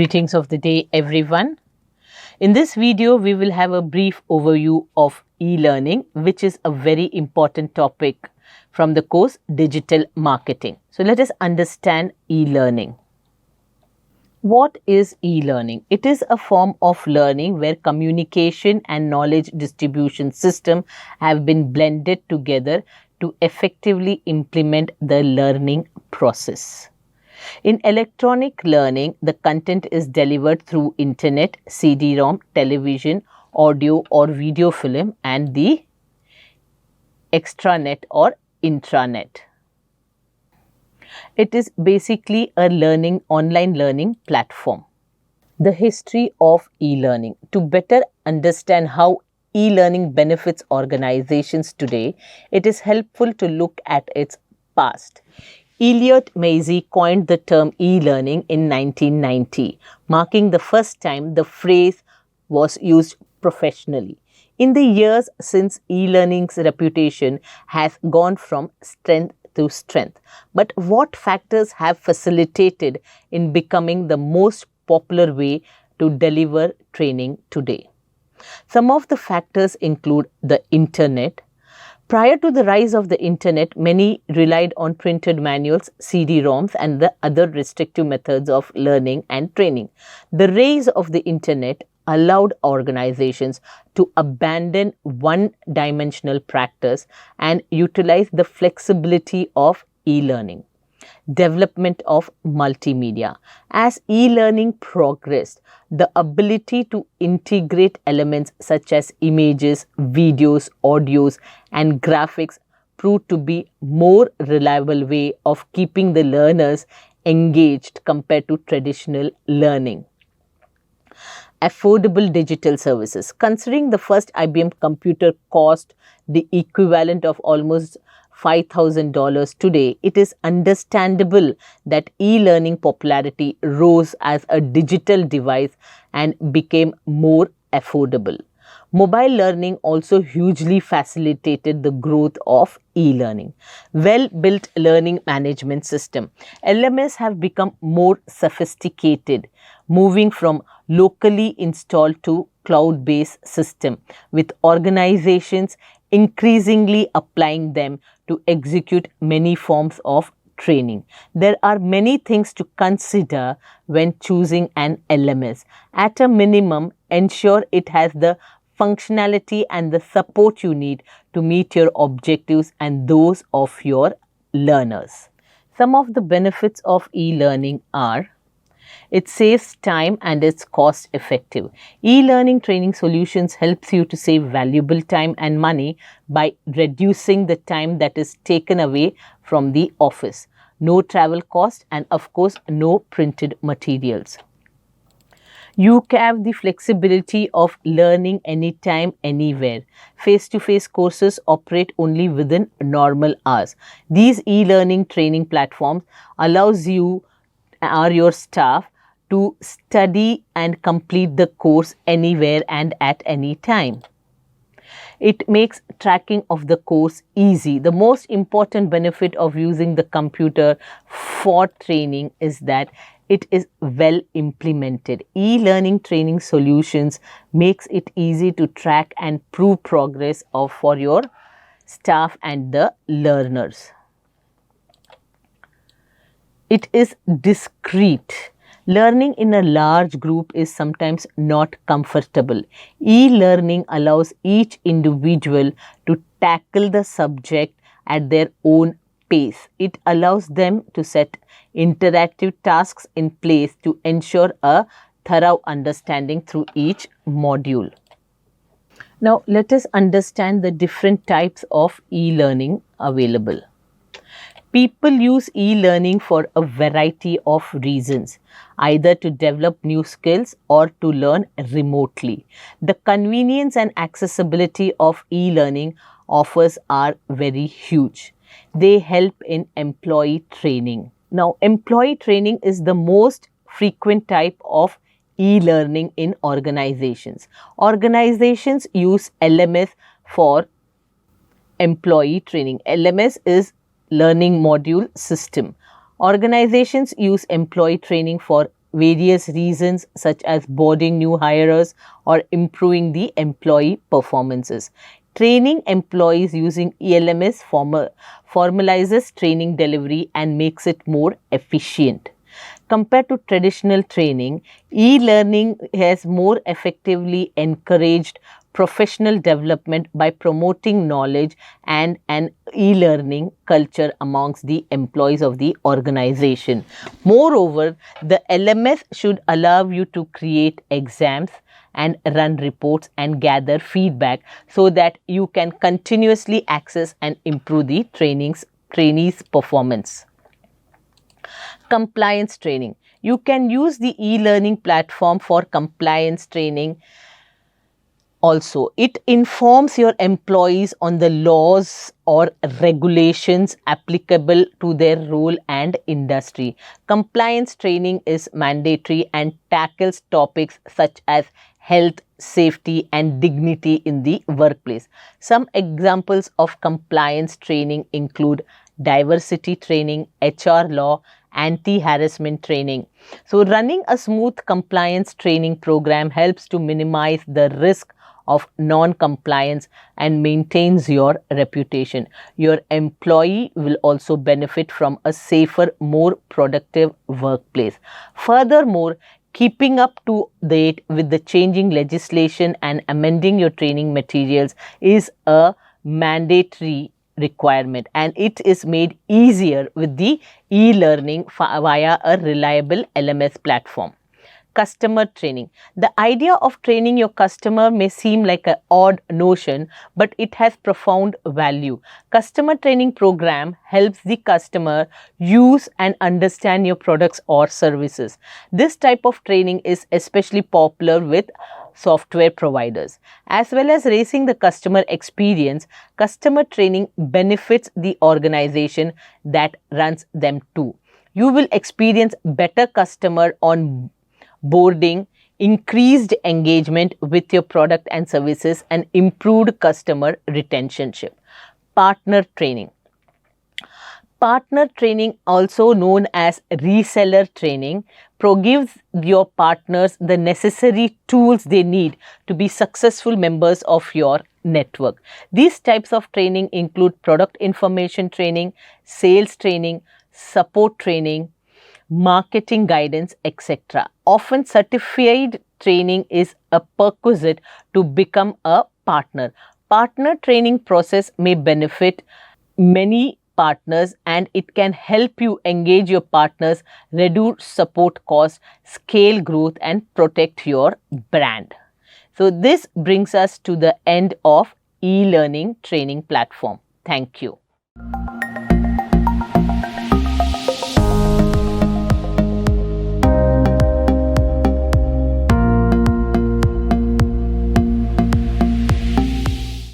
Greetings of the day, everyone. In this video, we will have a brief overview of e-learning, which is a very important topic from the course Digital Marketing. So let us understand e-learning. What is e-learning? It is a form of learning where communication and knowledge distribution system have been blended together to effectively implement the learning process. In electronic learning, the content is delivered through internet, CD-ROM, television, audio or video film and the extranet or intranet. It is basically a online learning platform. The history of e-learning. To better understand how e-learning benefits organizations today, it is helpful to look at its past. Elliot Massey coined the term e-learning in 1990, marking the first time the phrase was used professionally. In the years since, e-learning's reputation has gone from strength to strength. But what factors have facilitated in becoming the most popular way to deliver training today? Some of the factors include the internet. Prior to the rise of the internet, many relied on printed manuals, CD-ROMs and the other restrictive methods of learning and training. The rise of the internet allowed organizations to abandon one-dimensional practice and utilize the flexibility of e-learning. Development of multimedia. As e-learning progressed, the ability to integrate elements such as images, videos, audios, and graphics proved to be more reliable way of keeping the learners engaged compared to traditional learning. Affordable digital services. Considering the first IBM computer cost the equivalent of almost $5,000 today, it is understandable that e-learning popularity rose as a digital device and became more affordable. Mobile learning also hugely facilitated the growth of e-learning. Well-built learning management system. LMS have become more sophisticated, moving from locally installed to cloud-based system, with organizations increasingly applying them to execute many forms of training. There are many things to consider when choosing an LMS. At a minimum, ensure it has the functionality and the support you need to meet your objectives and those of your learners. Some of the benefits of e-learning are: it saves time and it's cost effective. E-learning training solutions helps you to save valuable time and money by reducing the time that is taken away from the office. No travel cost and of course no printed materials. You have the flexibility of learning anytime, anywhere. Face-to-face courses operate only within normal hours. These e-learning training platforms allows you or your staff to study and complete the course anywhere and at any time. It makes tracking of the course easy. The most important benefit of using the computer for training is that it is well implemented. E-learning training solutions makes it easy to track and prove progress for your staff and the learners. It is discreet. Learning in a large group is sometimes not comfortable. E-learning allows each individual to tackle the subject at their own pace. It allows them to set interactive tasks in place to ensure a thorough understanding through each module. Now, let us understand the different types of e-learning available. People use e-learning for a variety of reasons, either to develop new skills or to learn remotely. The convenience and accessibility of e-learning offers are very huge. They help in employee training. Now, employee training is the most frequent type of e-learning in organizations. Organizations use LMS for employee training. LMS is learning module system. Organizations use employee training for various reasons such as boarding new hires or improving the employee performances. Training employees using ELMS formalizes training delivery and makes it more efficient. Compared to traditional training, e-learning has more effectively encouraged professional development by promoting knowledge and an e-learning culture amongst the employees of the organization. Moreover, the LMS should allow you to create exams and run reports and gather feedback so that you can continuously access and improve the trainees' performance. Compliance training. You can use the e-learning platform for compliance training also. It informs your employees on the laws or regulations applicable to their role and industry. Compliance training is mandatory and tackles topics such as health, safety and dignity in the workplace. Some examples of compliance training include diversity training, HR law, anti-harassment training. So running a smooth compliance training program helps to minimize the risk of non-compliance and maintains your reputation. Your employee will also benefit from a safer, more productive workplace. Furthermore, keeping up to date with the changing legislation and amending your training materials is a mandatory requirement, and it is made easier with the e-learning via a reliable LMS platform. Customer training. The idea of training your customer may seem like an odd notion, but it has profound value. Customer training program helps the customer use and understand your products or services. This type of training is especially popular with software providers. As well as raising the customer experience, customer training benefits the organization that runs them too. You will experience better customer onboarding, increased engagement with your product and services, and improved customer retentionship. Partner training. Partner training, also known as reseller training, gives your partners the necessary tools they need to be successful members of your network. These types of training include product information training, sales training, support training, marketing guidance, etc. Often certified training is a prerequisite to become a partner. Partner training process may benefit many partners, and it can help you engage your partners, reduce support costs, scale growth and protect your brand. So this brings us to the end of e-learning training platform. Thank you.